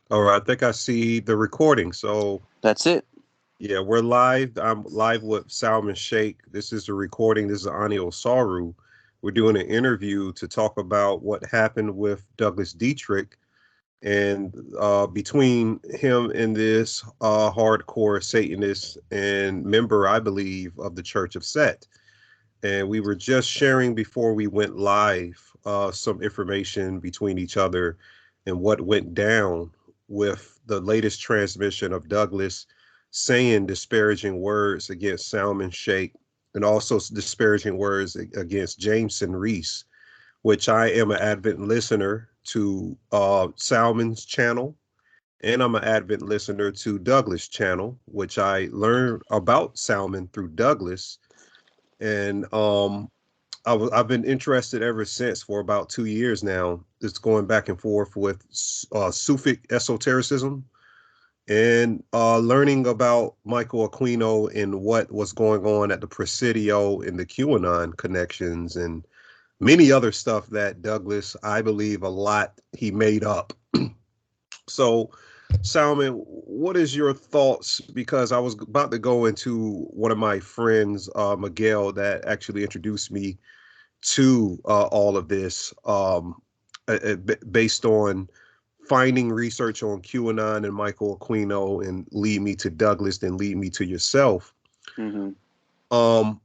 All right, I think I see the recording. So, That's it. yeah, we're live. I'm live with Salman Sheikh. This is the recording. This is Ani Osaru. We're doing an interview to talk about what happened with Douglas Dietrich and between him and this hardcore Satanist and member, I believe, of the Church of Set. And we were just sharing before we went live some information between each other and what went down with the latest transmission of Douglas saying disparaging words against Salman Sheikh and also disparaging words against Jameson Reese, which I am an avid listener to Salman's channel. And I'm an avid listener to Douglas' channel, which I learned about Salman through Douglas. And I've been interested ever since for about 2 years now. It's going back and forth with Sufic esotericism and learning about Michael Aquino and what was going on at the Presidio and the QAnon connections and many other stuff that Douglas, I believe, a lot he made up. So, Salman, what is your thoughts? Because I was about to go into one of my friends, Miguel, that actually introduced me to all of this based on finding research on QAnon and Michael Aquino and lead me to Douglas, then lead me to yourself. hmm Um,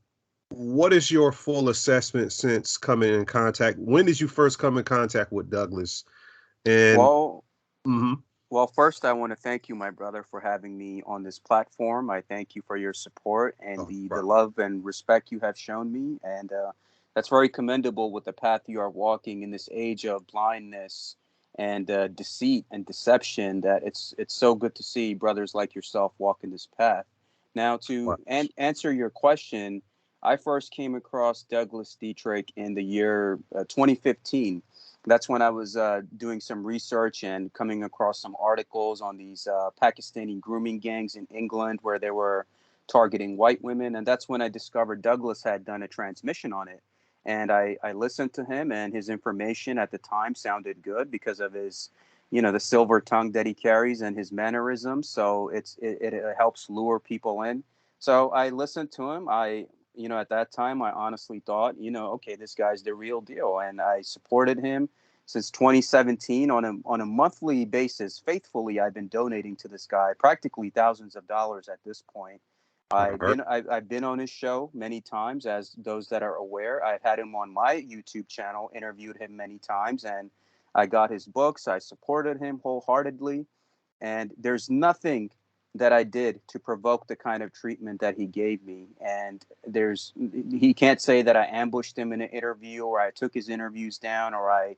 what is your full assessment since coming in contact? When did you first come in contact with Douglas? And Well, mhm. well, first, I want to thank you, my brother, for having me on this platform. I thank you for your support and Oh, the right. love and respect you have shown me. And that's very commendable with the path you are walking in this age of blindness and deceit and deception. That it's so good to see brothers like yourself walk in this path. Now, to answer your question, I first came across Douglas Dietrich in the year 2015. That's when I was doing some research and coming across some articles on these Pakistani grooming gangs in England where they were targeting white women. And that's when I discovered Douglas had done a transmission on it. And I listened to him, and his information at the time sounded good because of his, the silver tongue that he carries and his mannerisms. So it helps lure people in. So I listened to him. At that time, I honestly thought, okay, this guy's the real deal. And I supported him since 2017 on a monthly basis. Faithfully, I've been donating to this guy practically thousands of dollars at this point. All right. I've been on his show many times, as those that are aware. I've had him on my YouTube channel, interviewed him many times, and I got his books. I supported him wholeheartedly, and there's nothing that I did to provoke the kind of treatment that he gave me. And he can't say that I ambushed him in an interview or I took his interviews down or I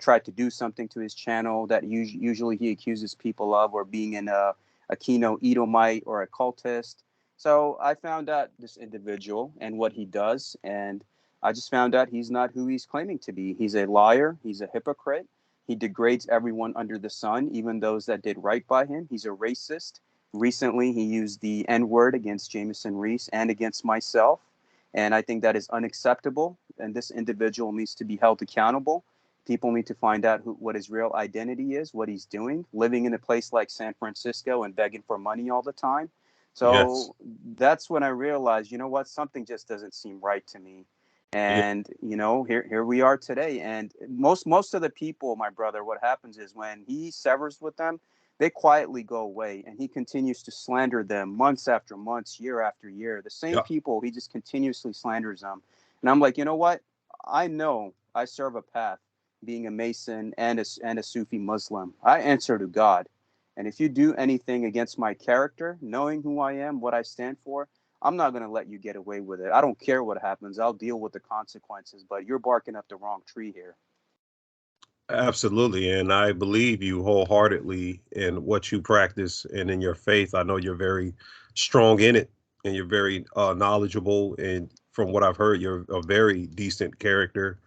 tried to do something to his channel that usually he accuses people of, or being a Keno Edomite or a cultist. So I found out this individual and what he does, and I just found out he's not who he's claiming to be. He's a liar. He's a hypocrite. He degrades everyone under the sun, even those that did right by him. He's a racist. Recently, he used the N word against Jameson Reese and against myself. And I think that is unacceptable. And this individual needs to be held accountable. People need to find out what his real identity is, what he's doing, living in a place like San Francisco and begging for money all the time. Yes. So that's when I realized, you know what, something just doesn't seem right to me. Yeah. And here we are today. And most of the people, my brother, what happens is when he severs with them, they quietly go away, and he continues to slander them months after months, year after year. The same Yeah. people, he just continuously slanders them. And I'm like, you know what? I know I serve a path, being a Mason and a Sufi Muslim. I answer to God. And if you do anything against my character, knowing who I am, what I stand for, I'm not going to let you get away with it. I don't care what happens. I'll deal with the consequences, but you're barking up the wrong tree here. Absolutely. And I believe you wholeheartedly in what you practice and in your faith. I know you're very strong in it and you're very knowledgeable. And from what I've heard, you're a very decent character,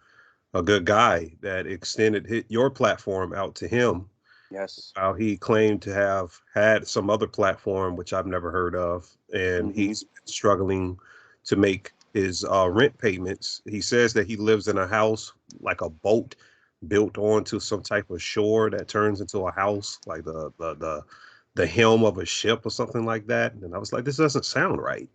a good guy that extended your platform out to him. Yes. While he claimed to have had some other platform, which I've never heard of. And Mm-hmm. he's struggling to make his rent payments. He says that he lives in a house like a boat built onto some type of shore that turns into a house, like the helm of a ship or something like that. And I was like, this doesn't sound right.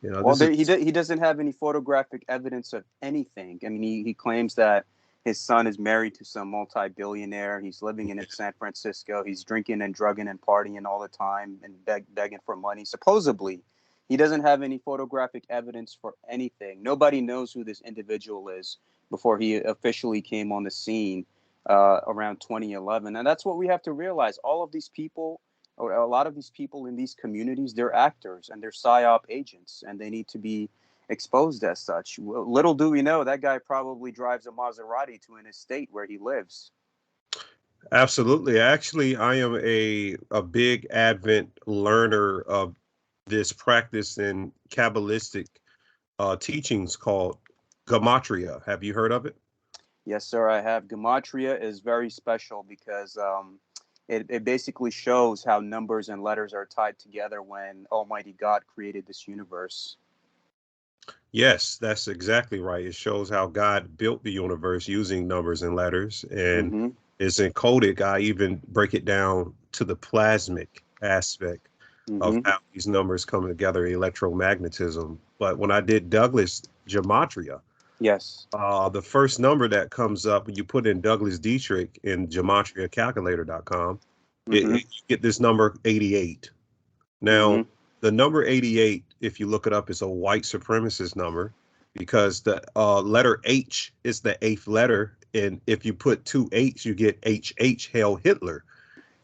You know, Well, this is he doesn't have any photographic evidence of anything. I mean, he claims that his son is married to some multi-billionaire. He's living in San Francisco. He's drinking and drugging and partying all the time and begging for money. Supposedly, he doesn't have any photographic evidence for anything. Nobody knows who this individual is before he officially came on the scene around 2011. And that's what we have to realize. All of these people, or a lot of these people in these communities, they're actors and they're psyop agents, and they need to be exposed as such. Little do we know that guy probably drives a Maserati to an estate where he lives. absolutely. Actually, I am a big advent learner of this practice in Kabbalistic teachings called gematria. Have you heard of it? Yes, sir, I have. Gematria is very special because it basically shows how numbers and letters are tied together when Almighty God created this universe. Yes, that's exactly right. It shows how God built the universe using numbers and letters, and Mm-hmm. it's encoded. I even break it down to the plasmic aspect of Mm-hmm. how these numbers come together, electromagnetism. But when I did Douglas gematria, Yes. the first number that comes up when you put in Douglas Dietrich in gematriacalculator.com, Mm-hmm. you get this number 88. Now, Mm-hmm. the number 88, if you look it up, is a white supremacist number because the letter H is the eighth letter. And if you put two H, you get HH, Hail Hitler.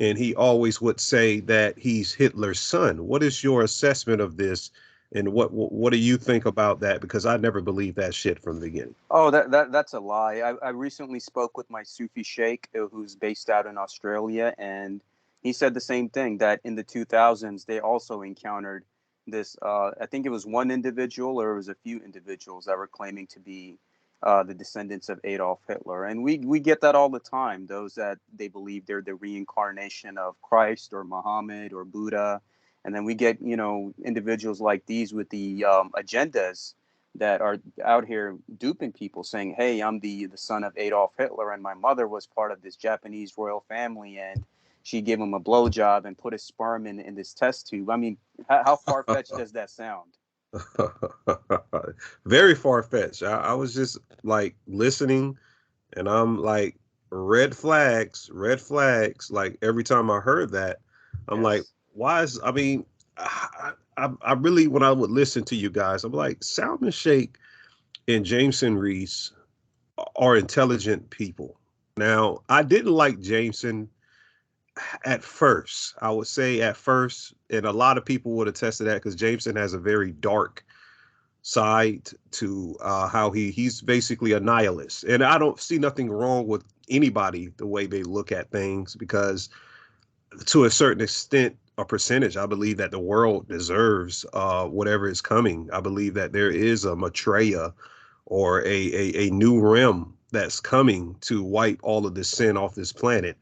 And he always would say that he's Hitler's son. What is your assessment of this? And what do you think about that? Because I never believed that shit from the beginning. Oh, that's a lie. I recently spoke with my Sufi Sheikh, who's based out in Australia, and he said the same thing, that in the 2000s they also encountered this. I think it was one individual, or it was a few individuals that were claiming to be the descendants of Adolf Hitler, and we get that all the time. Those that they believe they're the reincarnation of Christ or Muhammad or Buddha, and then we get individuals like these with the agendas that are out here duping people, saying, hey, I'm the son of Adolf Hitler, and my mother was part of this Japanese royal family, and she gave him a blowjob and put his sperm in this test tube. I mean, how far-fetched does that sound? Very far fetched. I was just like listening, and I'm like, red flags, red flags. Like every time I heard that, I'm like, Yes. why is, I mean, I really, when I would listen to you guys, I'm like, Salman Sheikh and Jameson Reese are intelligent people. Now, I didn't like Jameson at first. I would say at first, and a lot of people would attest to that because Jameson has a very dark side to how he's basically a nihilist, and I don't see nothing wrong with anybody the way they look at things because to a certain extent, a percentage, I believe that the world deserves whatever is coming. I believe that there is a Maitreya or a new realm that's coming to wipe all of this sin off this planet.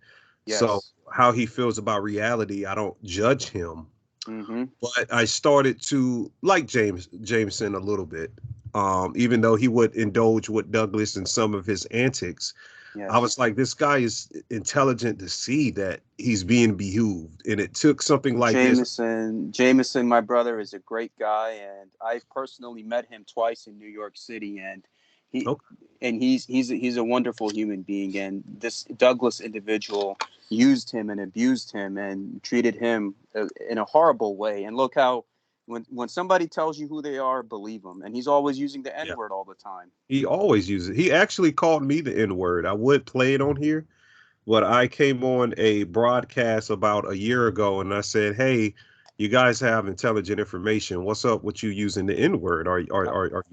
So Yes. how he feels about reality, I don't judge him, Mm-hmm. but I started to like Jameson a little bit. Even though he would indulge with Douglas and some of his antics, I Yes. was like, this guy is intelligent to see that he's being behooved. And it took something like this. Jameson, my brother, is a great guy, and I personally met him twice in New York City, and he Okay. he's a wonderful human being. And this Douglas individual used him and abused him and treated him in a horrible way. And look how when somebody tells you who they are, believe them. And he's always using the N Yeah. word all the time. He always uses it. He actually called me the N word. I would play it on here, but I came on a broadcast about a year ago and I said, hey, you guys have intelligent information. What's up with you using the N word? Are you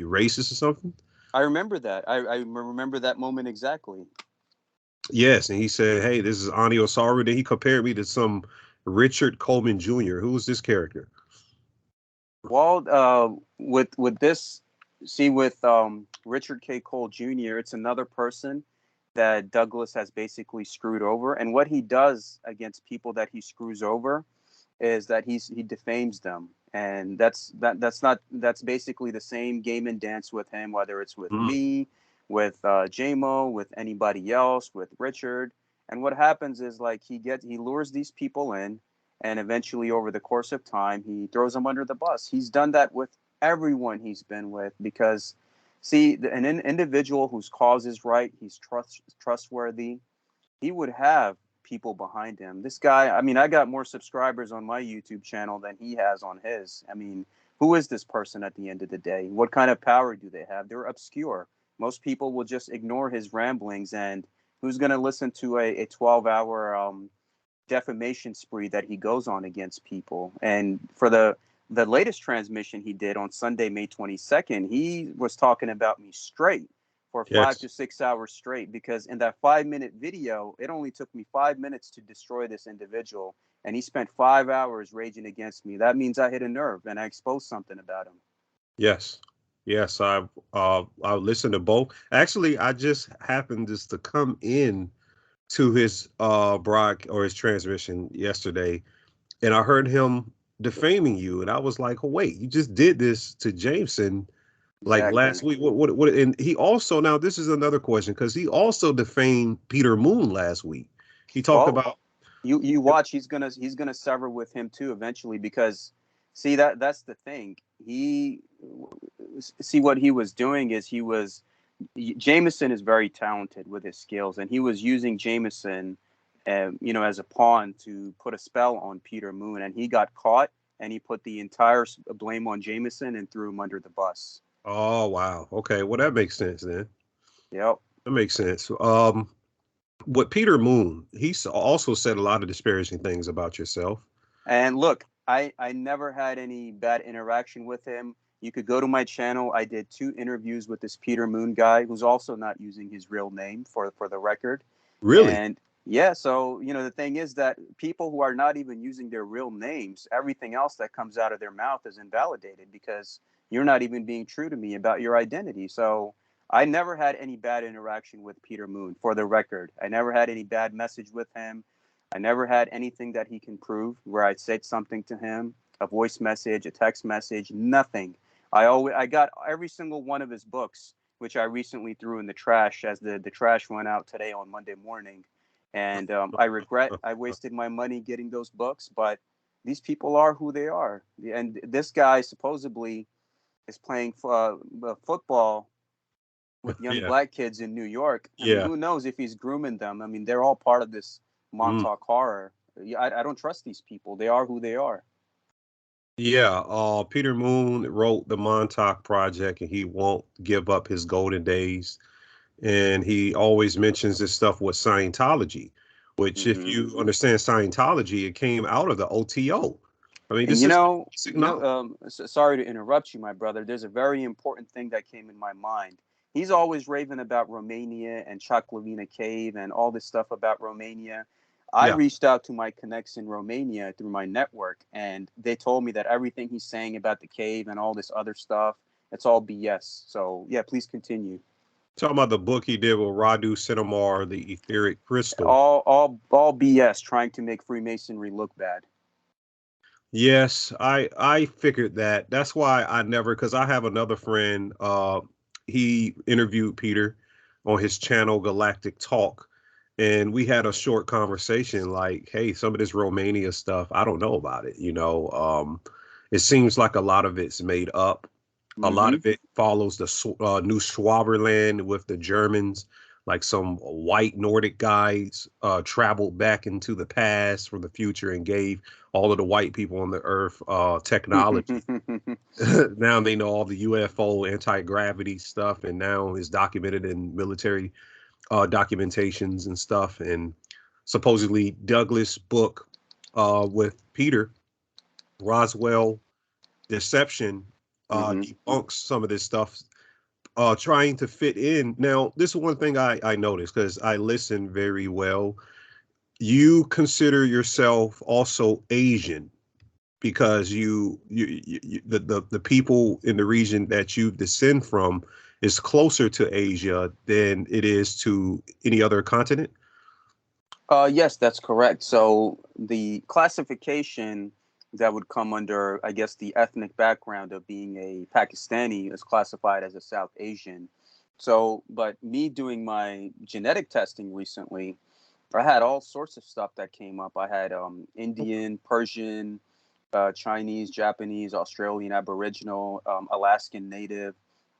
racist or something? I remember that. I remember that moment exactly. Yes. And he said, hey, this is Ani Osaru. Then he compared me to some Richard Coleman Jr. Who's this character? Well, with this, see, with Richard K. Cole Jr., it's another person that Douglas has basically screwed over, and what he does against people that he screws over is that he defames them, and that's basically the same game and dance with him, whether it's with Mm. me, with JMO, with anybody else, with Richard. And what happens is like he lures these people in, and eventually over the course of time he throws them under the bus. He's done that with everyone he's been with because, see, an individual whose cause is right, he's trustworthy. He would have people behind him. This guy, I mean, I got more subscribers on my YouTube channel than he has on his. I mean, who is this person at the end of the day? What kind of power do they have? They're obscure. Most people will just ignore his ramblings, and who's going to listen to a 12-hour defamation spree that he goes on against people? And for the latest transmission he did on Sunday, May 22nd, he was talking about me straight for five Yes. to 6 hours straight, because in that 5 minute video, it only took me 5 minutes to destroy this individual. And he spent 5 hours raging against me. That means I hit a nerve and I exposed something about him. Yes. Yes. I listened to both. Actually, I just happened just to come in to his or his transmission yesterday, and I heard him defaming you, and I was like, oh, wait, you just did this to Jameson like Exactly. last week. What and he also, now this is another question, because he also defamed Peter Moon last week. He talked Well, about you watch, he's gonna sever with him too eventually, because see, that's the thing. He See, what he was doing is Jameson is very talented with his skills, and he was using Jameson, as a pawn to put a spell on Peter Moon, and he got caught, and he put the entire blame on Jameson and threw him under the bus. oh wow, okay, well that makes sense then. Yep. That makes sense. With Peter Moon, also said a lot of disparaging things about yourself. And look, I never had any bad interaction with him. You could go to my channel. I did 2 interviews with this Peter Moon guy, who's also not using his real name, for the record. Really? And yeah, so the thing is that people who are not even using their real names, everything else that comes out of their mouth is invalidated, because you're not even being true to me about your identity. So I never had any bad interaction with Peter Moon, for the record. I never had any bad message with him. I never had anything that he can prove where I said something to him, a voice message, a text message, nothing. I got every single one of his books, which I recently threw in the trash, as the trash went out today on Monday morning. And I regret I wasted my money getting those books, but these people are who they are. And this guy supposedly is playing football with young Yeah. black kids in New York. I mean, Yeah. who knows if he's grooming them? I mean, they're all part of this Mm. Montauk horror. I don't trust these people. They are who they are. Yeah. Peter Moon wrote the Montauk Project, and he won't give up his golden days. And he always mentions this stuff with Scientology, which, if Hmm. you understand Scientology, it came out of the OTO. I mean, And this is basic knowledge. sorry to interrupt you, my brother. There's a very important thing that came in my mind. He's always raving about Romania and Chaklavina Cave and all this stuff about Romania. I Yeah. reached out to my connects in Romania through my network, and they told me that everything he's saying about the cave and all this other stuff, it's all BS. So yeah, please continue. Talking about the book he did with Radu Cinemar, The Etheric Crystal. All BS, trying to make Freemasonry look bad. Yes, I figured that. That's why I never, because I have another friend. He interviewed Peter on his channel Galactic Talk, and we had a short conversation. Like, hey, some of this Romania stuff, I don't know about it. It seems like a lot of it's made up. A lot Hmm. of it follows the new Schwaberland with the Germans, like some white Nordic guys traveled back into the past from the future and gave all of the white people on the earth technology. Now they know all the UFO anti-gravity stuff, and now it's documented in military documentations and stuff. And supposedly Douglas' book with Peter Roswell Deception Hmm. debunks some of this stuff, trying to fit in. Now, this is one thing I noticed, because I listen very well. You consider yourself also Asian, because the people in the region that you descend from is closer to Asia than it is to any other continent. Yes, that's correct. So the classification that would come under, I guess, the ethnic background of being a Pakistani is classified as a South Asian. So, but me doing my genetic testing recently, I had all sorts of stuff that came up. I had Indian, Persian, Chinese, Japanese, Australian, Aboriginal, Alaskan Native.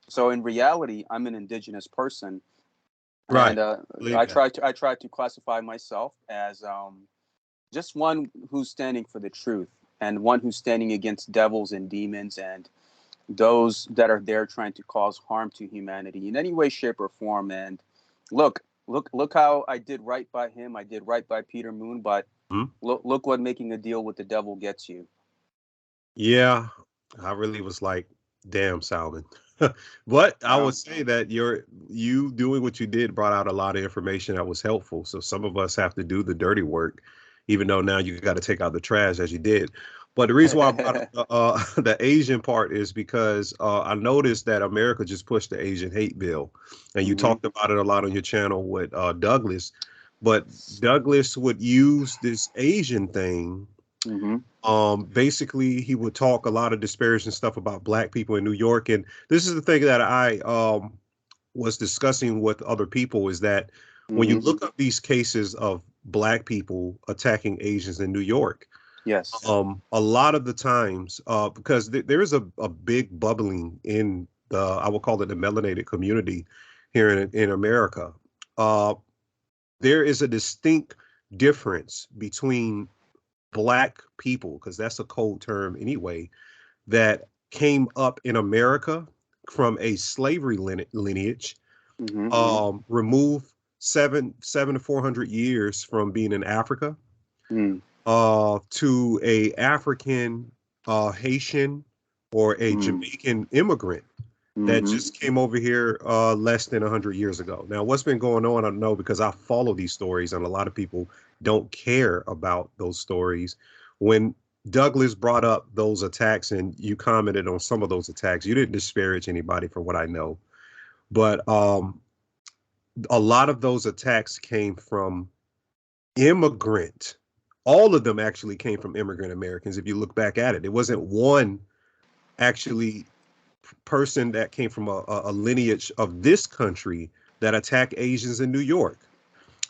So in reality, I'm an indigenous person, Right. and Believe that. I try to classify myself as just one who's standing for the truth and one who's standing against devils and demons and those that are there trying to cause harm to humanity in any way, shape, or form. And look how I did right by him. I did right by Peter Moon, but Mhm. look what making a deal with the devil gets you. Yeah, I really was like, damn, Salman. But I would Well, say that you doing what you did brought out a lot of information that was helpful. So some of us have to do the dirty work, even though now you got to take out the trash as you did. But the reason why I brought up the Asian part is because I noticed that America just pushed the Asian hate bill, and you hmm talked about it a lot on your channel with Douglas. But Douglas would use this Asian thing. hmm Basically he would talk a lot of disparaging stuff about black people in New York. And this is the thing that I was discussing with other people, is that when you hmm look up these cases of black people attacking Asians in New York, yes. a lot of the times, because there is a big bubbling in the, I will call it the melanated community here in America. Uh, there is a distinct difference between black people, because that's a cold term anyway, that came up in America from a slavery lineage, hmm removed seven to 400 years from being in Africa, mm to a African, Haitian, or a mm Jamaican immigrant that hmm just came over here less than 100 years ago. Now, what's been going on, I don't know, because I follow these stories, and a lot of people don't care about those stories. When Douglas brought up those attacks, and you commented on some of those attacks, you didn't disparage anybody, from what I know, but a lot of those attacks came from immigrant. All of them actually came from immigrant Americans. If you look back at it, it wasn't one actually person that came from a lineage of this country that attacked Asians in New York.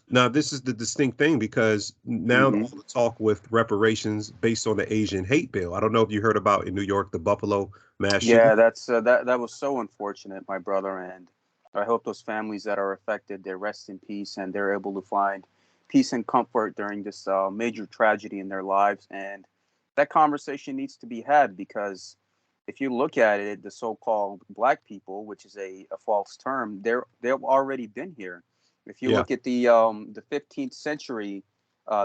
Now, this is the distinct thing, because now hmm all the talk with reparations based on the Asian hate bill. I don't know if you heard about in New York the Buffalo mass shooting. Yeah, that's that was so unfortunate, my brother, and I hope those families that are affected they rest in peace and they're able to find peace and comfort during this major tragedy in their lives. And that conversation needs to be had because if you look at it, the so-called black people, which is a false term, they've already been here. If you Yeah. look at the 15th century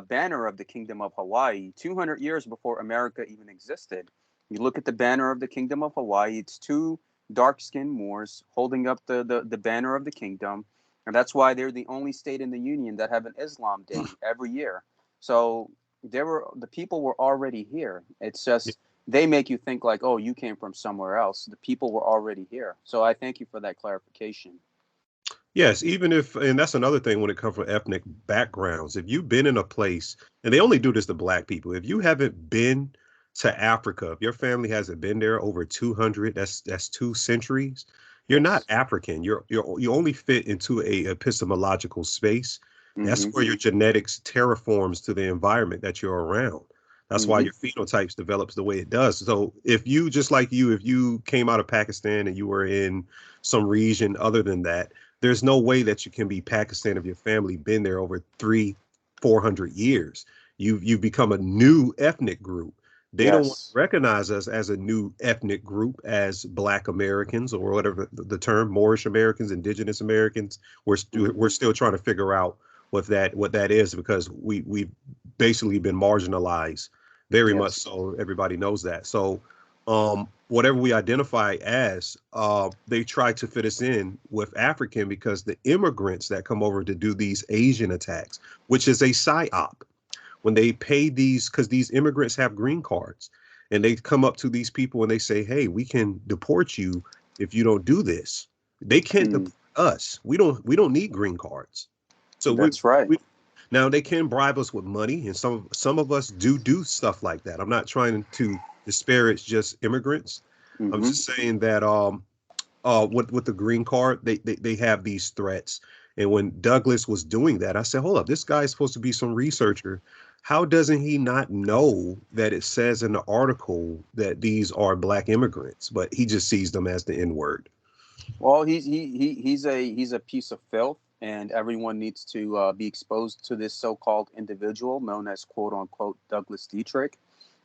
banner of the Kingdom of Hawaii, 200 years before America even existed, you look at the banner of the Kingdom of Hawaii, it's two dark skinned Moors holding up the banner of the kingdom. And that's why they're the only state in the Union that have an Islam Day every year. So the people were already here. It's just they make you think like, oh, you came from somewhere else. The people were already here. So I thank you for that clarification. Yes, even if, and that's another thing when it comes from ethnic backgrounds. If you've been in a place, and they only do this to black people, if you haven't been to Africa, if your family hasn't been there over 200, that's 2 centuries, you're not Yes. African. You only fit into a epistemological space. That's Mm-hmm. where your genetics terraforms to the environment that you're around. That's why Mm-hmm. your phenotypes develops the way it does. So if you, just like you, if you came out of Pakistan and you were in some region other than that, there's no way that you can be Pakistan if your family been there over 300-400 years. You've become a new ethnic group. They don't want to Yes. recognize us as a new ethnic group, as Black Americans, or whatever the term, Moorish Americans, Indigenous Americans. Mm-hmm. We're still trying to figure out what that is, because we've basically been marginalized, very much Yes. so. Everybody knows that. So whatever we identify as, they try to fit us in with African, because the immigrants that come over to do these Asian attacks, which is a psyop, when they pay these, because these immigrants have green cards, and they come up to these people and they say, hey, we can deport you if you don't do this. They can't Mm. deport us. We don't need green cards. So That's right. we now they can bribe us with money, and some of us do stuff like that. I'm not trying to disparage just immigrants. I'm Mm-hmm. just saying that with the green card, they have these threats. And when Douglas was doing that, I said, hold up, this guy's supposed to be some researcher. How doesn't he not know that it says in the article that these are black immigrants, but he just sees them as the N word? Well, he's a piece of filth, and everyone needs to be exposed to this so-called individual known as "quote unquote" Douglas Dietrich,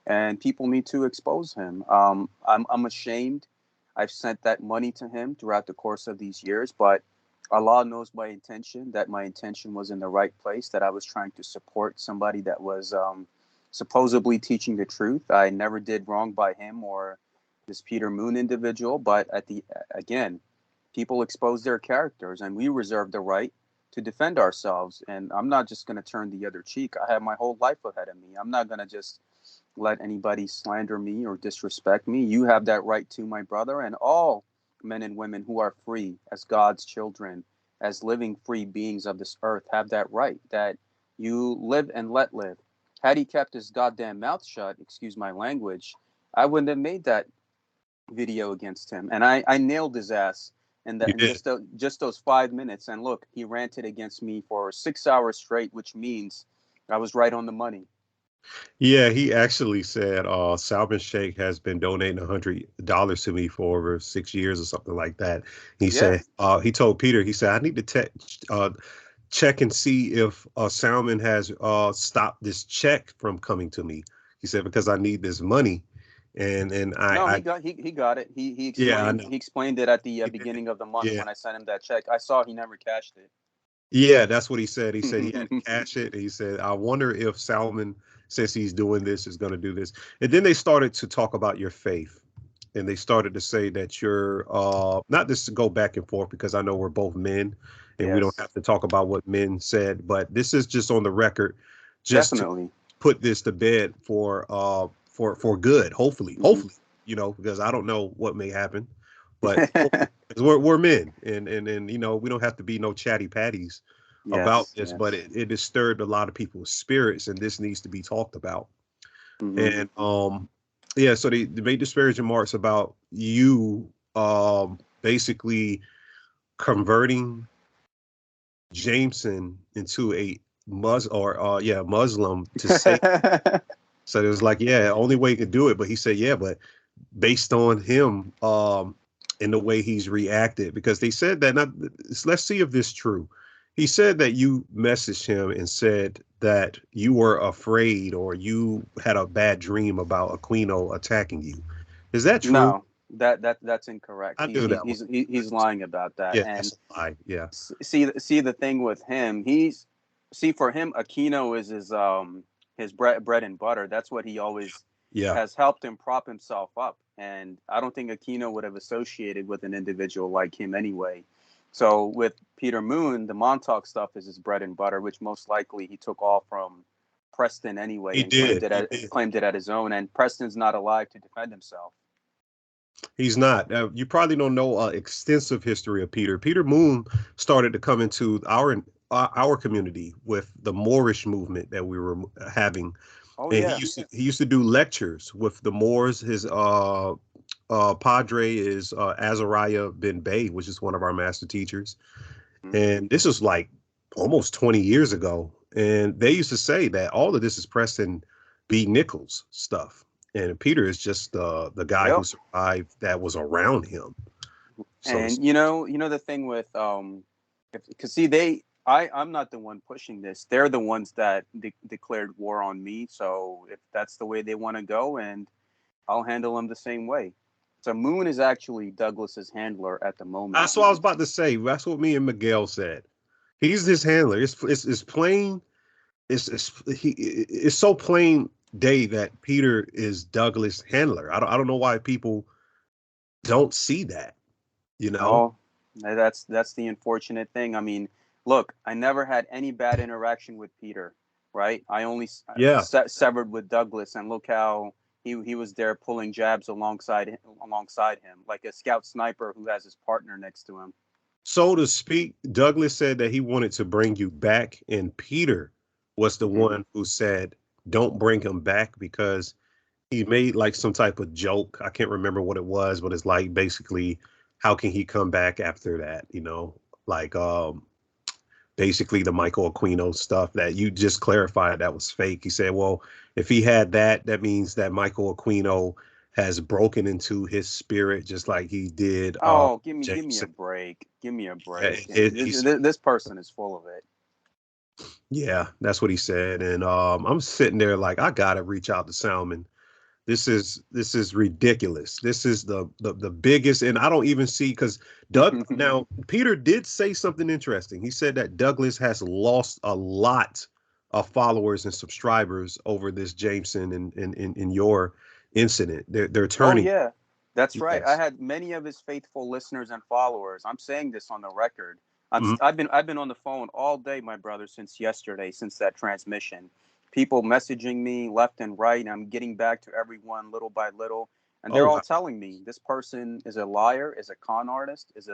and people need to expose him. I'm ashamed. I've sent that money to him throughout the course of these years, but Allah knows my intention. That my intention was in the right place. That I was trying to support somebody that was supposedly teaching the truth. I never did wrong by him or this Peter Moon individual, but at the again people expose their characters, and we reserve the right to defend ourselves. And I'm not just going to turn the other cheek. I have my whole life ahead of me. I'm not going to just let anybody slander me or disrespect me. You have that right too, my brother, and all men and women who are free as God's children, as living free beings of this earth, have that right, that you live and let live. Had he kept his goddamn mouth shut, excuse my language, I wouldn't have made that video against him. And I nailed his ass and You that in did. just those 5 minutes. And look, he ranted against me for 6 hours straight, which means I was right on the money. Yeah, he actually said Salman Sheikh has been donating $100 to me for over 6 years or something like that. He Yeah. said he told Peter, he said, I need to check and see if Salman has stopped this check from coming to me. He said, because I need this money. And No, I he got it. yeah, I know. He explained it at the He did. beginning of the month Yeah. when I sent him that check. I saw he never cashed Yeah, that's what he said. He said he had to it. cash it. He said, I wonder if Salman, since he's doing this, is going to do this. And then they started to talk about your faith. And they started to say that you're not just to go back and forth because I know we're both men and we don't Yes, have to talk about what men said, but this is just on the record, just to definitely. put this to bed for good, hopefully. Hmm. Hopefully, because I don't know what may happen, but hopefully, 'cause we're men and we don't have to be no chatty patties about Yes, this, but yes. it disturbed a lot of people's spirits and this needs to be talked about. Hmm. And yeah, so they made disparaging remarks about you basically converting Jameson into a Muslim to say. So it was like, yeah, only way he could do it. But he said, yeah, but based on him and the way he's reacted, because they said that not let's see if this is true. He said that you messaged him and said that you were afraid or you had a bad dream about Aquino attacking you. Is that true? No, that's incorrect. I knew that was He's lying about that. yeah, And that's a lie. Yeah. see the thing with him, see for him, Aquino is his bread and butter. That's what he always Yeah. has helped him prop himself up. And I don't think Aquino would have associated with an individual like him anyway. So with Peter Moon, the Montauk stuff is his bread and butter, which most likely he took all from Preston anyway He and did. He did. claimed it at his own. And Preston's not alive to defend himself. He's not. You probably don't know extensive history of Peter. Peter Moon started to come into our community with the Moorish movement that we were having, Oh and yeah. he used to do lectures with the Moors. His padre is Azariah bin Bay, which is one of our master teachers, and this is like almost 20 years ago. And they used to say that all of this is Preston B. Nichols stuff. And Peter is just the guy who Yep. survived that was around him. So And you know the thing with because see I'm not the one pushing this. They're the ones that declared war on me. So if that's the way they want to go, and I'll handle them the same way. So Moon is actually Douglas's handler at the moment. that's what I was about to say. That's what me and Miguel said. He's his handler. It's plain. It's so plain day that Peter is Douglas' handler. I don't know why people don't see that. You know? Oh, that's the unfortunate thing. I mean, look, I never had any bad interaction with Peter, right? I only Yeah. severed with Douglas, and look how he was there pulling jabs alongside him, like a scout sniper who has his partner next to him. So to speak, Douglas said that he wanted to bring you back, and Peter was the Hmm. one who said, "Don't bring him back," because he made like some type of joke. I can't remember what it was, but it's like basically how can he come back after that? Like basically the Michael Aquino stuff that you just clarified that was fake. He said, well, if he had that, that means that Michael Aquino has broken into his spirit just like he did Oh, give me a Jameson. break. Give me a Yeah, break. This person is full of it. yeah, that's what he said. And I'm sitting there like I gotta reach out to Salman. This is ridiculous. This is the biggest, and I don't even see because Doug now Peter did say something interesting. He said that Douglas has lost a lot of followers and subscribers over this Jameson and in your incident. They're Oh turning. yeah, that's right. I Yes. had many of his faithful listeners and followers. I'm saying this on the record. Mhm. I've been on the phone all day, my brother, since yesterday, since that transmission. People messaging me left and right. And I'm getting back to everyone little by little, and Oh they're all wow. telling me this person is a liar, is a con artist, is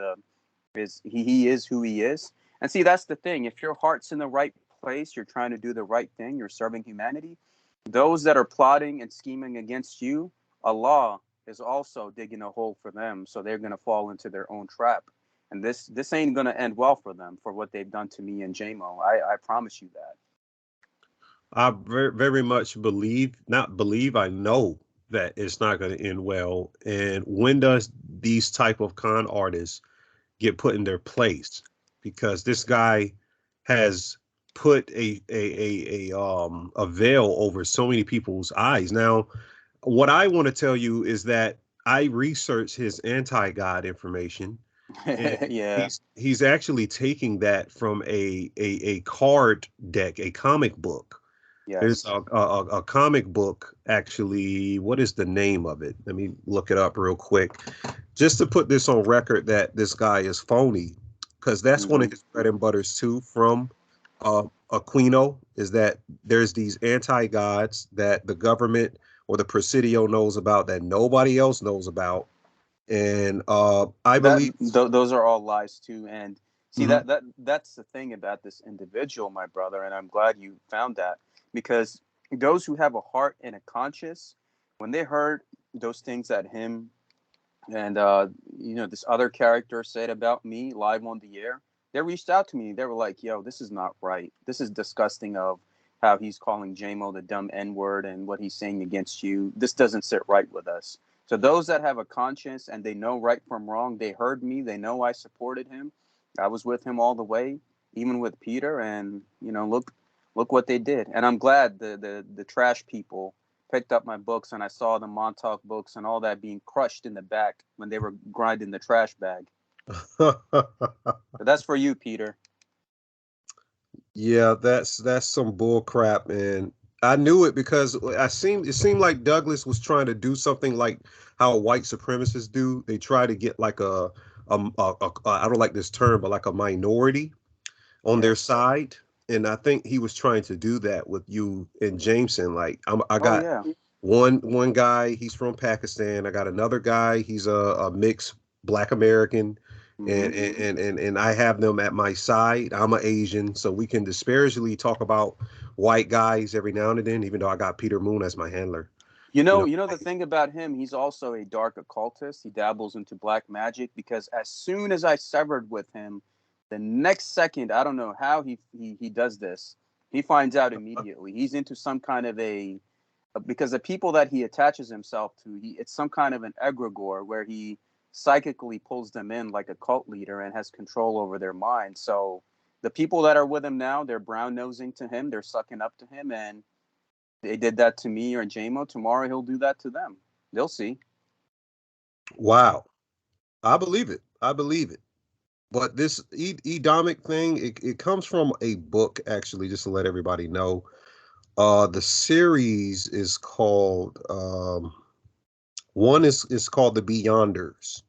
he is who he is. And see, that's the thing. If your heart's in the right place, you're trying to do the right thing, you're serving humanity. Those that are plotting and scheming against you, Allah is also digging a hole for them, so they're gonna fall into their own trap. And this ain't gonna end well for them for what they've done to me and JMO. I promise you that. I very much not believe, I know that it's not going to end well. And when does these type of con artists get put in their place? Because this guy has put a veil over so many people's eyes. Now, what I want to tell you is that I researched his anti-God information, and Yeah. he's actually taking that from a card deck, a comic book. There's Yes. a comic book, actually. What is the name of it? Let me look it up real quick. Just to put this on record that this guy is phony, because that's one of Hmm. his bread and butters too from Aquino, is that there's these anti-gods that the government or the Presidio knows about that nobody else knows about. And I believe. Those are all lies too. And see Mhm. that's the thing about this individual, my brother. And I'm glad you found that, because those who have a heart and a conscience, when they heard those things that him and this other character said about me live on the air, they reached out to me. They were like, yo, this is not right, this is disgusting, of how he's calling JMO the dumb n-word and what he's saying against you. This doesn't sit right with us. So those that have a conscience and they know right from wrong, they heard me, they know I supported him, I was with him all the way, even with Peter. And look what they did. And I'm glad the trash people picked up my books, and I saw the Montauk books and all that being crushed in the back when they were grinding the trash bag. But that's for you, Peter. Yeah, that's some bull crap, and I knew it because it seemed like Douglas was trying to do something like how white supremacists do. They try to get like I don't like this term, but like a minority on their Yes. side. And I think he was trying to do that with you and Jameson. Like I Oh got yeah. one guy, he's from Pakistan. I got another guy, he's a mixed Black American, and Hmm. and I have them at my side. I'm an Asian, so we can disparagingly talk about white guys every now and then, even though I got Peter Moon as my handler. You know, You know the thing about him, he's also a dark occultist. He dabbles into black magic, because as soon as I severed with him, the next second, I don't know how he does this. He finds out immediately. He's into some kind of a because the people that he attaches himself to, it's some kind of an egregore where he psychically pulls them in like a cult leader and has control over their mind. So the people that are with him now, they're brown nosing to him, they're sucking up to him, and they did that to me or JMO. Tomorrow he'll do that to them. They'll see. wow, I believe it. I believe it. But this Edomic thing, it comes from a book, actually, just to let everybody know. The series is called one is called The Beyonders.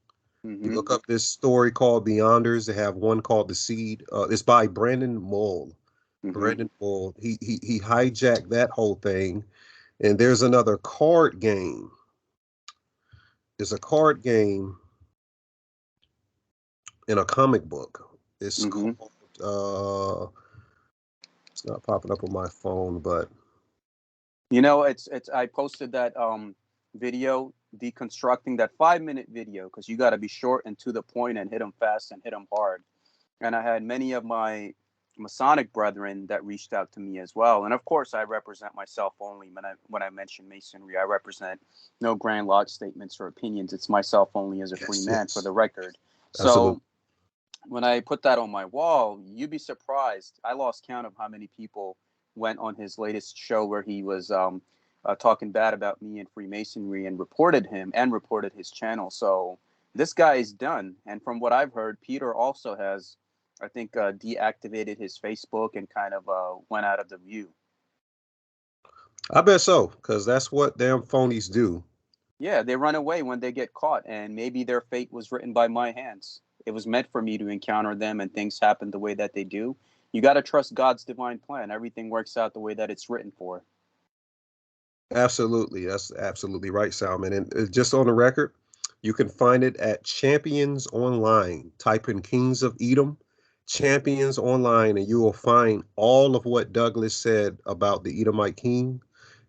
You Mm-hmm. look up this story called Beyonders. They have one called The Seed. It's by Brandon Mull. Mm-hmm. Brandon Mull. He hijacked that whole thing. And there's another card game. There's a card game in a comic book. It's Mm-hmm. called it's not popping up on my phone, but It's I posted that video deconstructing that 5-minute video, because you got to be short and to the point and hit them fast and hit them hard. And I had many of my Masonic brethren that reached out to me as well. And of course, I represent myself only when I mention Masonry. I represent no grand lodge statements or opinions. It's myself only as a free man, for the record. Absolutely. So when I put that on my wall, you'd be surprised. I lost count of how many people went on his latest show where he was talking bad about me and Freemasonry, and reported him and reported his channel. So this guy is done. And from what I've heard, Peter also has, I think, deactivated his Facebook and kind of went out of the view. I bet so, because that's what damn phonies do. Yeah, they run away when they get caught, and maybe their fate was written by my hands. It was meant for me to encounter them, and things happen the way that they do. You got to trust God's divine plan. Everything works out the way that it's written for. Absolutely. That's absolutely right, Salman. And just on the record, you can find it at Champions Online. Type in Kings of Edom, Champions Online, and you will find all of what Douglas said about the Edomite king.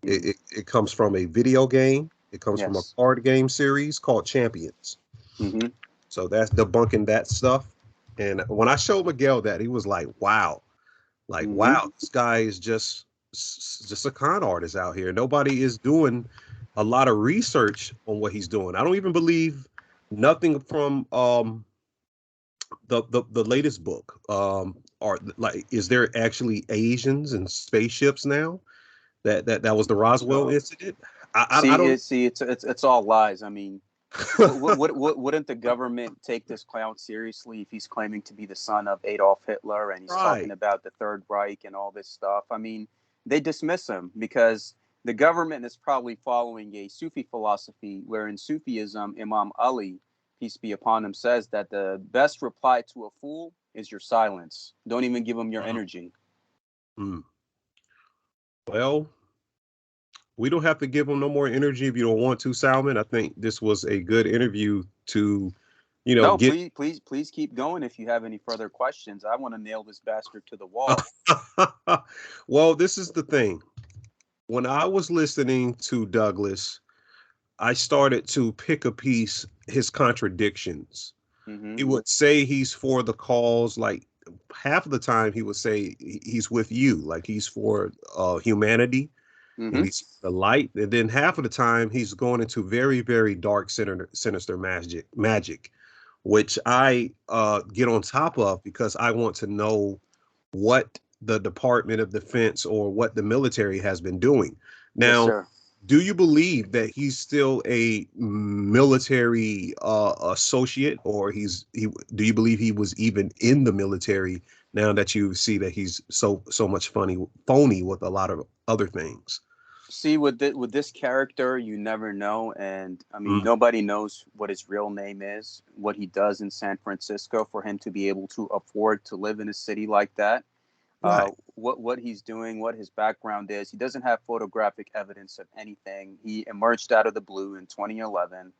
It comes from a video game. It comes from a Yes. card game series called Champions. Mm-hmm. So that's debunking that stuff. And when I showed Miguel that, he was like, wow. Like, Mm-hmm. wow, this guy is just a con artist out here. Nobody is doing a lot of research on what he's doing. I don't even believe nothing from the latest book. Are like, is there actually Asians and spaceships now? That was the Roswell incident. I don't. It's all lies. I mean, wouldn't the government take this clown seriously if he's claiming to be the son of Adolf Hitler and he's talking Right. about the Third Reich and all this stuff? I mean, they dismiss him because the government is probably following a Sufi philosophy, where in Sufism, Imam Ali, peace be upon him, says that the best reply to a fool is your silence. Don't even give him your energy. Mm. Well, we don't have to give him no more energy if you don't want to, Salman. I think this was a good interview to, No, get. please keep going. If you have any further questions, I want to nail this bastard to the wall. Well, this is the thing. When I was listening to Douglas, I started to pick a piece, his contradictions. Mm-hmm. He would say he's for the cause, like half of the time he would say he's with you, like he's for humanity and Mm-hmm. he's the light. And then half of the time he's going into very, very dark, sinister magic, which I get on top of because I want to know what the Department of Defense or what the military has been doing. Yes, Now, sir. do you believe that he's still a military associate, or do you believe he was even in the military now that you see that he's so much phony with a lot of other things? See, with this character, you never know, and I mean, Mm, nobody knows what his real name is, what he does in San Francisco for him to be able to afford to live in a city like that. right. What he's doing, what his background is. He doesn't have photographic evidence of anything. He emerged out of the blue in 2011, and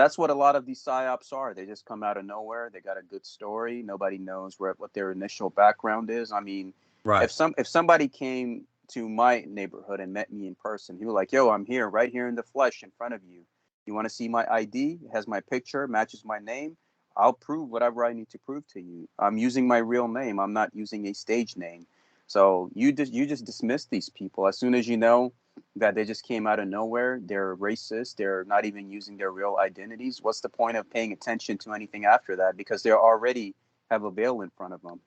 that's what a lot of these psyops are. They just come out of nowhere. They got a good story. Nobody knows what their initial background is. I mean, Right. if somebody came to my neighborhood and met me in person, he was like, "Yo, I'm here, right here in the flesh, in front of you. You want to see my ID? It has my picture, matches my name. I'll prove whatever I need to prove to you. I'm using my real name. I'm not using a stage name." So you just dismiss these people as soon as you know that they just came out of nowhere. They're racist. They're not even using their real identities. What's the point of paying attention to anything after that? Because they already have a veil in front of them.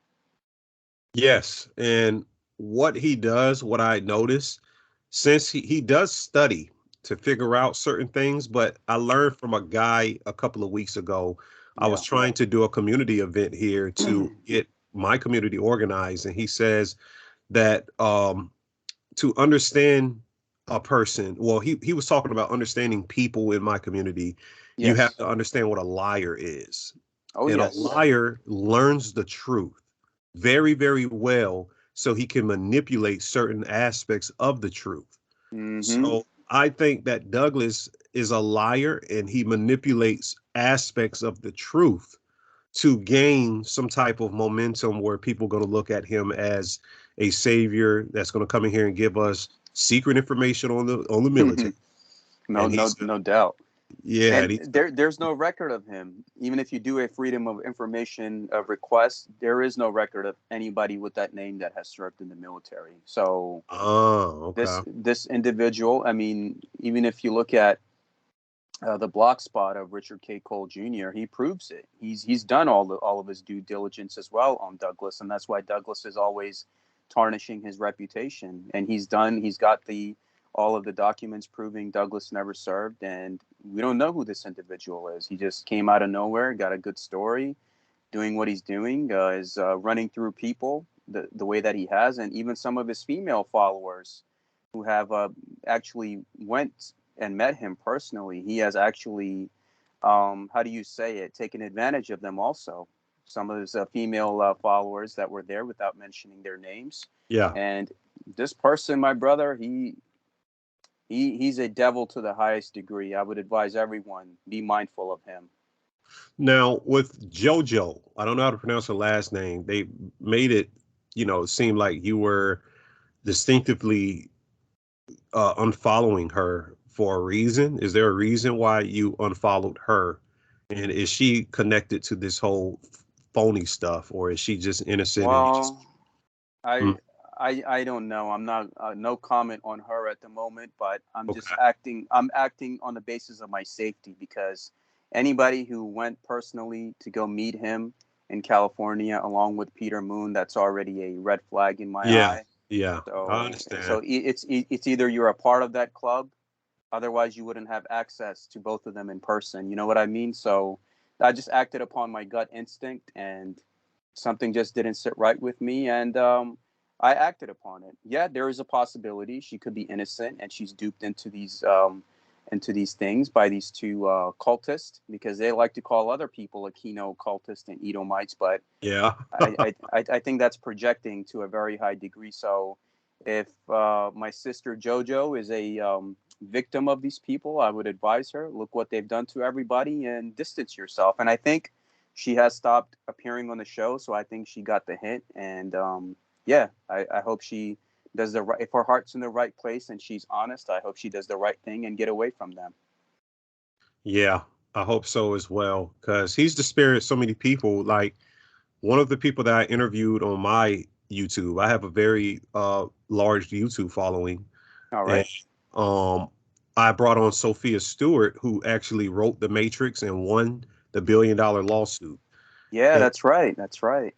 Yes, and what he does, what I notice, since he does study to figure out certain things, but I learned from a guy a couple of weeks ago. I was Yeah. trying to do a community event here to get my community organized, and he says that to understand a person, well, he was talking about understanding people in my community, you have Yes. to understand what a liar is. Oh, And a yes. liar learns the truth very, very well so he can manipulate certain aspects of the truth. Mm-hmm. So I think that Douglas is a liar and he manipulates aspects of the truth to gain some type of momentum where people are going to look at him as a savior that's going to come in here and give us secret information on the military. No, And no, he's no doubt. Yeah, And there's no record of him. Even if you do a freedom of information request, there is no record of anybody with that name that has served in the military. So oh, okay. this individual, I mean, even if you look at the block spot of Richard K. Cole Jr., he proves it. He's done all of his due diligence as well on Douglas, and that's why Douglas is always tarnishing his reputation. And he's got the all of the documents proving Douglas never served, and we don't know who this individual is. He just came out of nowhere, got a good story, doing what he's doing, is running through people the way that he has, and even some of his female followers who have actually went and met him personally. He has actually, how do you say it, taken advantage of them also. Some of his female followers that were there without mentioning their names. Yeah. And this person, my brother, he's a devil to the highest degree. I would advise everyone be mindful of him. Now with JoJo, I don't know how to pronounce her last name. They made it, seem like you were distinctively unfollowing her for a reason. Is there a reason why you unfollowed her? And is she connected to this whole phony stuff, or is she just innocent and you just? Well, Mm, I I don't know. I'm not no comment on her at the moment, but okay. I'm acting on the basis of my safety because anybody who went personally to go meet him in California along with Peter Moon, that's already a red flag in my Yeah. eye. Yeah. I So understand. it's either you're a part of that club, otherwise you wouldn't have access to both of them in person. You know what I mean? So I just acted upon my gut instinct, and something just didn't sit right with me, and I acted upon it. Yeah, there is a possibility she could be innocent and she's duped into these things by these two cultists, because they like to call other people a Kino cultist and Edomites, but Yeah. I think that's projecting to a very high degree. So if my sister JoJo is a victim of these people, I would advise her, look what they've done to everybody and distance yourself. And I think she has stopped appearing on the show, so I think she got the hint. And yeah, I hope she does the right. If her heart's in the right place and she's honest, I hope she does the right thing and get away from them. Yeah. I hope so as well, because he's disparaged so many people. Like one of the people that I interviewed on my YouTube, I have a very large YouTube following, All and right. um, I brought on Sophia Stewart, who actually wrote The Matrix and won the $1 billion lawsuit. Yeah, And that's right. That's right.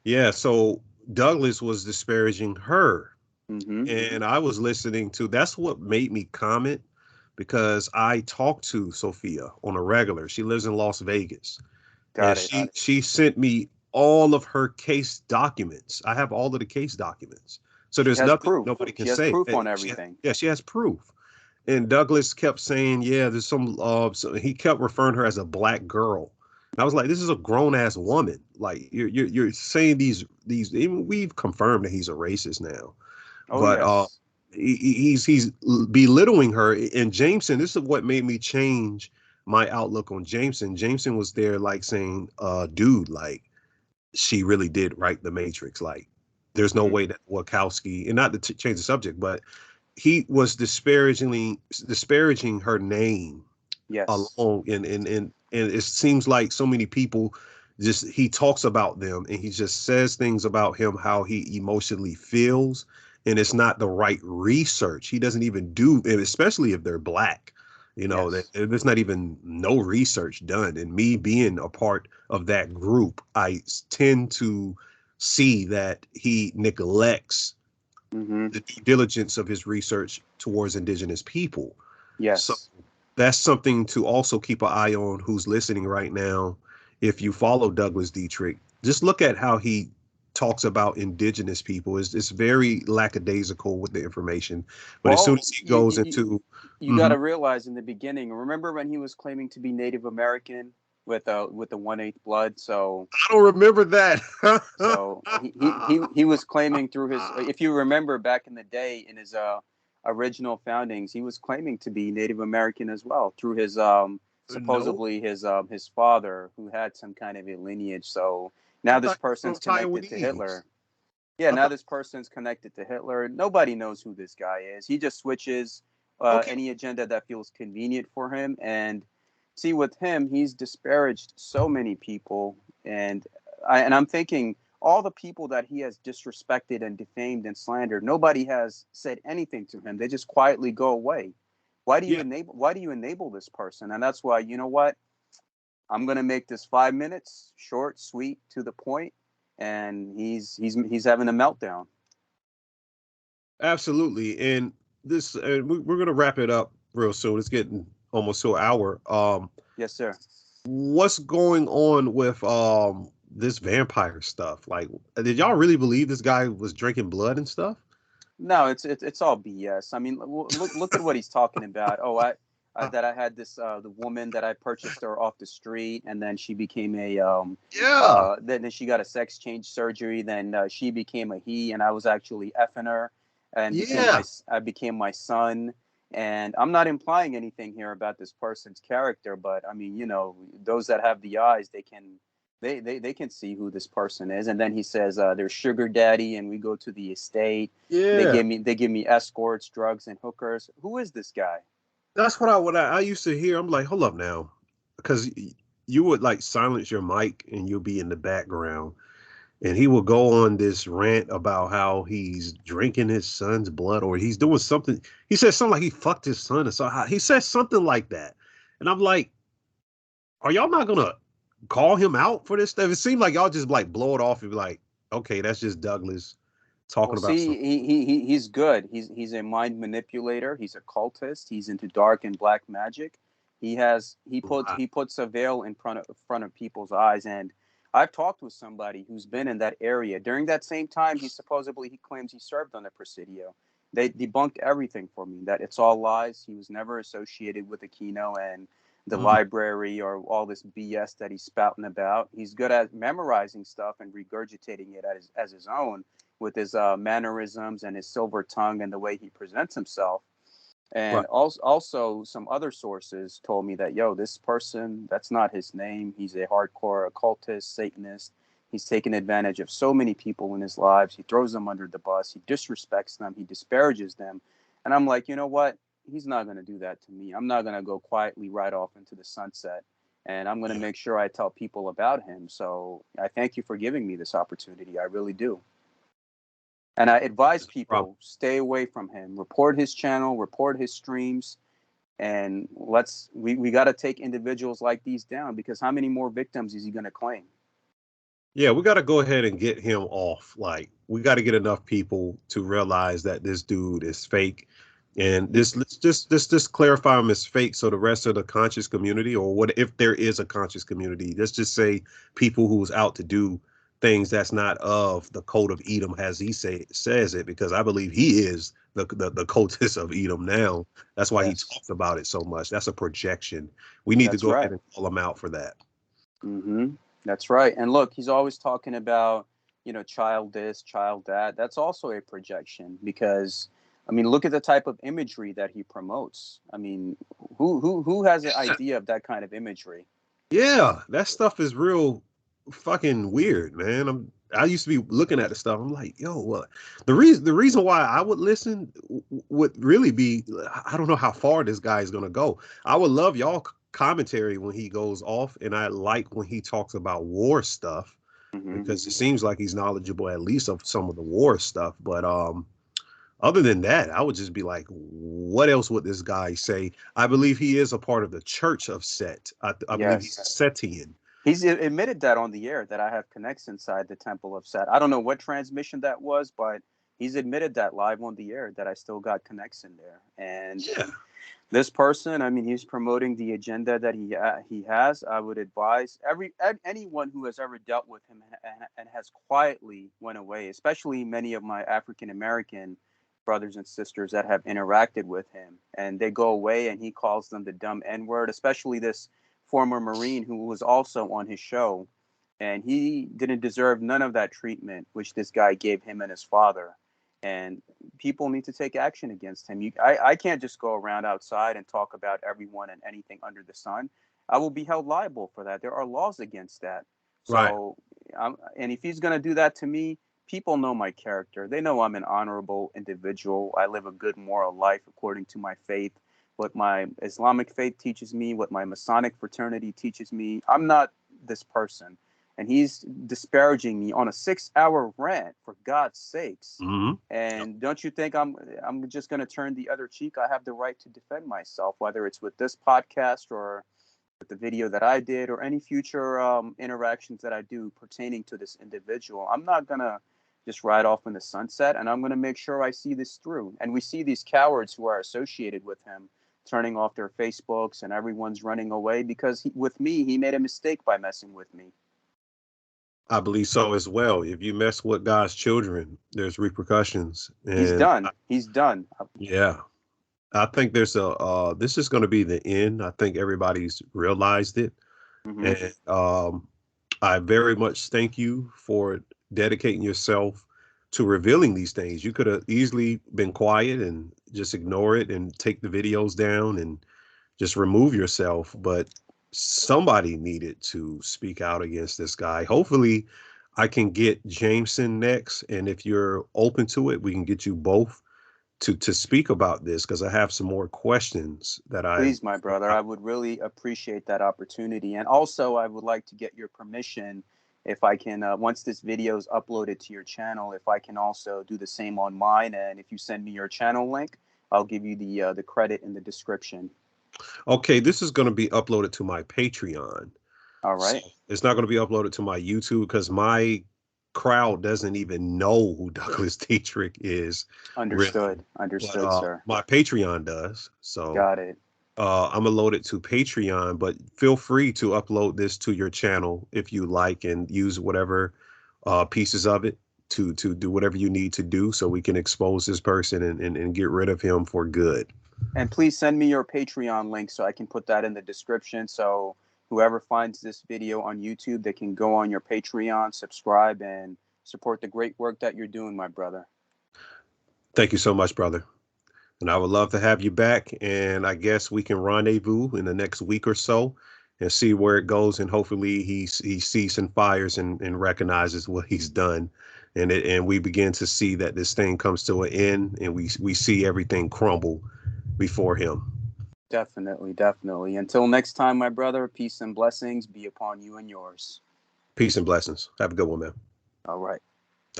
yeah, so Douglas was disparaging her, Mm-hmm. and I was listening to. That's what made me comment, because I talked to Sophia on a regular. She lives in Las Vegas, and Got it. she sent me all of her case documents. I have all of the case documents. So She there's has nothing proof. nobody can She has say. proof on She, everything. yeah, she has proof. And Douglas kept saying, "Yeah, there's some." So he kept referring her as a black girl. And I was like, "This is a grown ass woman. Like you're saying these. Even we've confirmed that he's a racist now, Oh but yes. he's belittling her." And Jameson, this is what made me change my outlook on Jameson. Jameson was there like saying, "Dude, like she really did write The Matrix. Like there's no Mm-hmm. way that Wachowski." And not to change the subject, but he was disparaging her name Yes. alone, and it seems like so many people just he talks about them and he just says things about him, how he emotionally feels, and it's not the right research. He doesn't even do, and especially if they're black, that Yes. there's not even no research done. And me being a part of that group, I tend to see that he neglects Mm-hmm. the due diligence of his research towards indigenous people. So Yes. that's something to also keep an eye on, who's listening right now. If you follow Douglas Dietrich, just look at how he talks about indigenous people. It's very lackadaisical with the information. But as soon Well, as he goes into, you got mhm, to realize in the beginning. Remember when he was claiming to be Native American with the 1/8 blood? I don't remember that. He was claiming through his. If you remember back in the day in his original foundings, he was claiming to be Native American as well through his No, supposedly his father who had some kind of a lineage. So I now this thought he was person's from connected to Taiwanese. Hitler. Yeah, I now thought this person's connected to Hitler. Nobody knows who this guy is. He just switches Okay. any agenda that feels convenient for him. And see, with him, he's disparaged so many people, and I'm thinking all the people that he has disrespected and defamed and slandered, nobody has said anything to him. They just quietly go away. Yeah. Why do you enable this person? And that's why, you know what? I'm gonna make this 5 minutes, short, sweet, to the point, and he's having a meltdown. Absolutely. And this, we're gonna wrap it up real soon. It's getting almost to an hour. Yes, sir. What's going on with this vampire stuff? Like, did y'all really believe this guy was drinking blood and stuff? No, it's all BS. I mean, look at what he's talking about. Oh, that I had this the woman that I purchased her off the street, and then she became a Yeah. then she got a sex change surgery. Then she became a he, and I was actually effing her, and Yeah. I became my son. And I'm not implying anything here about this person's character, but I mean, you know, those that have the eyes, they can see who this person is. And then he says, "There's sugar daddy," and we go to the estate. Yeah. They give me escorts, drugs, and hookers. Who is this guy? That's what I used to hear. I'm like, hold up now, because you would like silence your mic and you'll be in the background, and he will go on this rant about how he's drinking his son's blood or he's doing something. He said something like he fucked his son or something. He said something like that, and I'm like, are y'all not gonna call him out for this stuff? It seemed like y'all just like blow it off and be like, okay, that's just Douglas Well, talking about see, some. he's good. He's a mind manipulator. He's a cultist. He's into dark and black magic. He puts a veil in front of people's eyes. And I've talked with somebody who's been in that area during that same time. He claims he served on the Presidio. They debunked everything for me. That it's all lies. He was never associated with Aquino and the Mm, library or all this BS that he's spouting about. He's good at memorizing stuff and regurgitating it as his own with his mannerisms and his silver tongue and the way he presents himself. right. And also some other sources told me that, yo, this person, that's not his name. He's a hardcore occultist, Satanist. He's taken advantage of so many people in his lives. He throws them under the bus. He disrespects them. He disparages them. And I'm like, you know what? He's not going to do that to me. I'm not going to go quietly right off into the sunset. And I'm going to Yeah. make sure I tell people about him. So I thank you for giving me this opportunity. I really do. And I advise Problem. people stay away from him. Report his channel, report his streams, and we got to take individuals like these down because how many more victims is he going to claim? Yeah, we got to go ahead and get him off. Like, we got to get enough people to realize that this dude is fake. And He, this, let's just clarify him as fake. So the rest of the conscious community, or what if there is a conscious community, let's just say people who's out to do things that's not of the code of Edom, as he says it, because I believe he is the cultist of Edom now. That's why he yes, talks about it so much. That's a projection. We need to that's go ahead right. and call him out for that. hmm That's right. And look, he's always talking about, you know, child this, child that. That's also a projection because, I mean, look at the type of imagery that he promotes. I mean, who has an idea of that kind of imagery? Yeah, that stuff is real fucking weird, man. I used to be looking at the stuff. I'm like, yo, what? The reason why I would listen would really be I don't know how far this guy is gonna go. I would love y'all commentary when he goes off, and I like when he talks about war stuff hmm because it seems like he's knowledgeable at least of some of the war stuff. But other than that, I would just be like, what else would this guy say? I believe he is a part of the Church of Set. I believe he's a Yes. Setian. He's admitted that on the air that I have connects inside the Temple of Set. I don't know what transmission that was, but he's admitted that live on the air that I still got connects in there. And Yeah. this person, I mean, he's promoting the agenda that he has. I would advise anyone who has ever dealt with him and has quietly went away, especially many of my African American brothers and sisters that have interacted with him, and they go away, and he calls them the dumb N word. Especially this former Marine who was also on his show, and he didn't deserve none of that treatment which this guy gave him and his father. And people need to take action against him. I can't just go around outside and talk about everyone and anything under the sun. I will be held liable for that. There are laws against that. Right. So, and if he's going to do that to me, people know my character. They know I'm an honorable individual. I live a good moral life according to my faith, what my Islamic faith teaches me, what my Masonic fraternity teaches me. I'm not this person. And he's disparaging me on a 6-hour rant, for God's sakes. Mm-hmm. And don't you think I'm just going to turn the other cheek? I have the right to defend myself, whether it's with this podcast or with the video that I did or any future interactions that I do pertaining to this individual. I'm not going to just ride off in the sunset, and I'm going to make sure I see this through. And we see these cowards who are associated with him turning off their Facebooks, and everyone's running away because with me, he made a mistake by messing with me. I believe so as well. If you mess with God's children, there's repercussions. He's And done. He's done. yeah, I think there's this is going to be the end. I think everybody's realized it. Mm-hmm. And I very much thank you for dedicating yourself to revealing these things. You could have easily been quiet and just ignore it and take the videos down and just remove yourself. But somebody needed to speak out against this guy. Hopefully, I can get Jameson next. And if you're open to it, we can get you both to speak about this because I have some more questions that Please, my brother, I would really appreciate that opportunity. And also, I would like to get your permission if I can, once this video is uploaded to your channel, if I can also do the same on mine. And if you send me your channel link, I'll give you the credit in the description. Okay, this is going to be uploaded to my Patreon. All right. So it's not going to be uploaded to my YouTube because my crowd doesn't even know who Douglas Dietrich is. Understood. Really. Understood, But sir. my Patreon does. So Got it. I'm gonna load it to Patreon, but feel free to upload this to your channel if you like and use whatever pieces of it to do whatever you need to do so we can expose this person and get rid of him for good. And please send me your Patreon link so I can put that in the description. So whoever finds this video on YouTube, they can go on your Patreon, subscribe, and support the great work that you're doing, my brother. Thank you so much, brother. And I would love to have you back. And I guess we can rendezvous in the next week or so and see where it goes. And hopefully he sees and fires and recognizes what he's done. And we begin to see that this thing comes to an end and we see everything crumble before him. Definitely, definitely. Until next time, my brother, peace and blessings be upon you and yours. Peace and blessings. Have a good one, man. All right.